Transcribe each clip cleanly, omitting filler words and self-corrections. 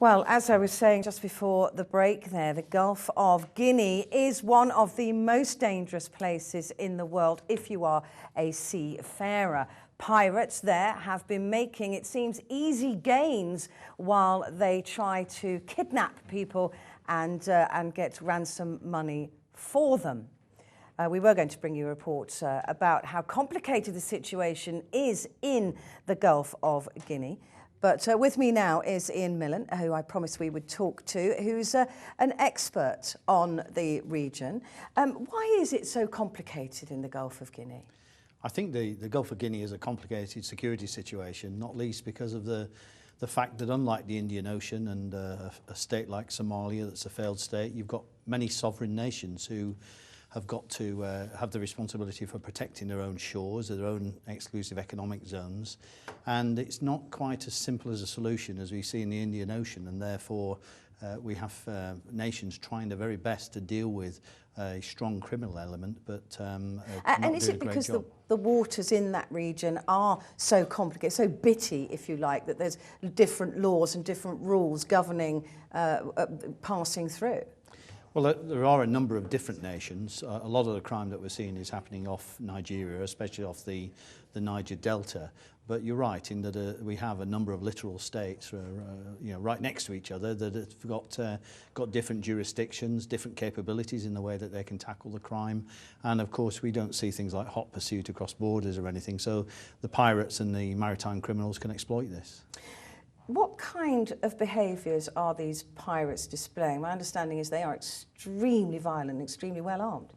Well, as I was saying just before the break there, the Gulf of Guinea is one of the most dangerous places in the world if you are a seafarer. Pirates there have been making, it seems, easy gains while they try to kidnap people and get ransom money for them. We were going to bring you a report about how complicated the situation is in the Gulf of Guinea. But with me now is Millen, who I promised we would talk to, who's an expert on the region. Why is it so complicated in the Gulf of Guinea? I think the Gulf of Guinea is a complicated security situation, not least because of the fact that unlike the Indian Ocean and a state like Somalia that's a failed state, you've got many sovereign nations who have got to have the responsibility for protecting their own shores, their own exclusive economic zones. And it's not quite as simple as a solution as we see in the Indian Ocean, and therefore we have nations trying their very best to deal with a strong criminal element, but and is it because the waters in that region are so complicated, so bitty, if you like, that there's different laws and different rules governing passing through? Well, there are a number of different nations. A lot of the crime that we're seeing is happening off Nigeria, especially off the Niger Delta. But you're right in that we have a number of littoral states, right next to each other that have got different jurisdictions, different capabilities in the way that they can tackle the crime. And of course, we don't see things like hot pursuit across borders or anything. So the pirates and the maritime criminals can exploit this. What kind of behaviours are these pirates displaying? My understanding is they are extremely violent, extremely well armed.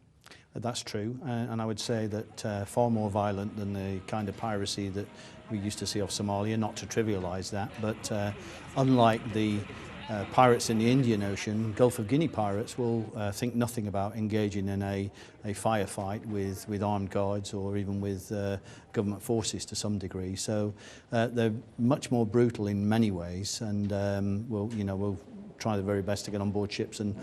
That's true, and I would say that far more violent than the kind of piracy that we used to see off Somalia, not to trivialise that, but unlike the pirates in the Indian Ocean, Gulf of Guinea pirates will think nothing about engaging in a firefight with armed guards or even with government forces to some degree. So they're much more brutal in many ways, and we'll try the very best to get on board ships and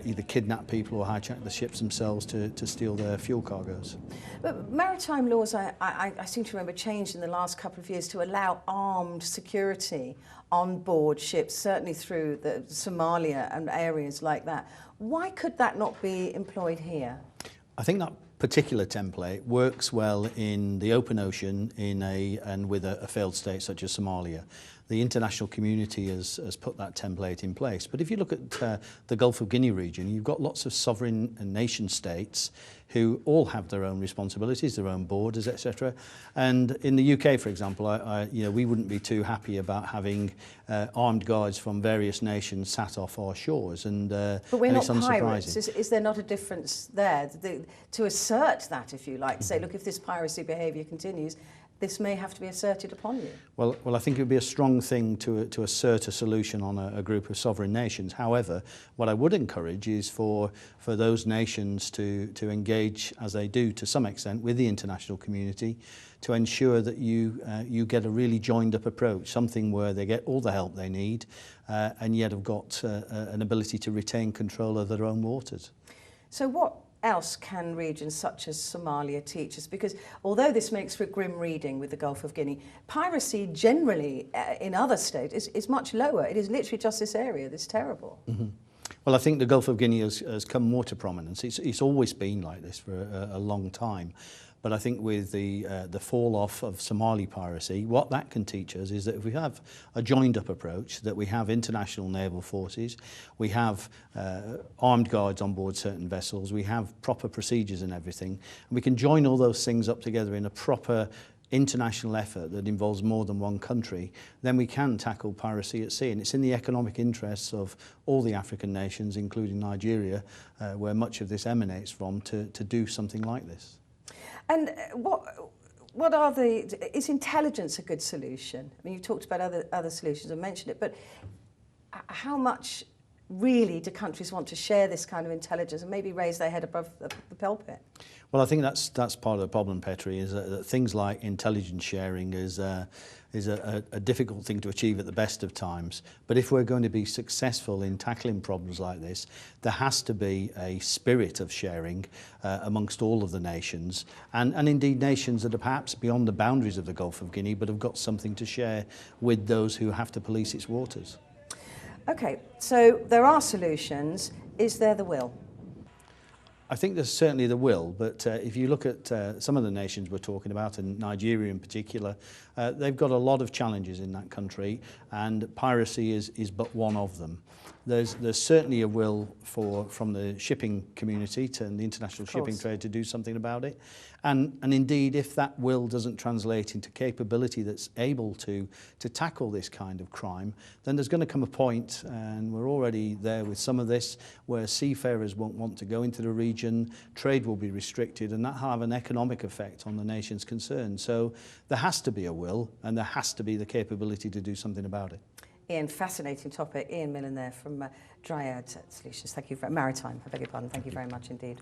either kidnap people or hijack the ships themselves to steal their fuel cargoes. But maritime laws, I seem to remember, changed in the last couple of years to allow armed security on board ships, certainly through the Somalia and areas like that. Why could that not be employed here? I think that particular template works well in the open ocean and with a failed state such as Somalia. The international community has put that template in place. But if you look at the Gulf of Guinea region, you've got lots of sovereign and nation states who all have their own responsibilities, their own borders, etc. And in the UK, for example, we wouldn't be too happy about having armed guards from various nations sat off our shores. But we're not pirates. Is there not a difference there to assert that, if you like, to say, look, if this piracy behaviour continues, this may have to be asserted upon you? Well, I think it would be a strong thing to assert a solution on a group of sovereign nations. However, what I would encourage is for those nations to engage, as they do to some extent, with the international community to ensure that you get a really joined up approach, something where they get all the help they need and yet have got an ability to retain control of their own waters. So what else can regions such as Somalia teach us? Because although this makes for grim reading with the Gulf of Guinea, piracy generally in other states is much lower. It is literally just this area that's terrible. Mm-hmm. Well, I think the Gulf of Guinea has come more to prominence. It's always been like this for a long time. But I think with the fall off of Somali piracy, what that can teach us is that if we have a joined up approach, that we have international naval forces, we have armed guards on board certain vessels, we have proper procedures and everything, and we can join all those things up together in a proper international effort that involves more than one country, then we can tackle piracy at sea. And it's in the economic interests of all the African nations, including Nigeria, where much of this emanates from, to do something like this. And what are is intelligence a good solution? I mean, you talked about other solutions and mentioned it, but how much really do countries want to share this kind of intelligence and maybe raise their head above the pulpit? Well, I think that's part of the problem, Petri, is that things like intelligence sharing is a difficult thing to achieve at the best of times. But if we're going to be successful in tackling problems like this, there has to be a spirit of sharing amongst all of the nations, and indeed nations that are perhaps beyond the boundaries of the Gulf of Guinea, but have got something to share with those who have to police its waters. Okay, so there are solutions. Is there the will? I think there's certainly the will, but if you look at some of the nations we're talking about, and Nigeria in particular, they've got a lot of challenges in that country, and piracy is but one of them. There's certainly a will from the shipping community and the international shipping trade to do something about it. And indeed, if that will doesn't translate into capability that's able to tackle this kind of crime, then there's going to come a point, and we're already there with some of this, where seafarers won't want to go into the region, trade will be restricted, and that will have an economic effect on the nations concerned. So there has to be a will, and there has to be the capability to do something about it. Ian, fascinating topic. Ian Millen there from Dryad Solutions. Thank you. Maritime, I beg your pardon. Thank you very much indeed.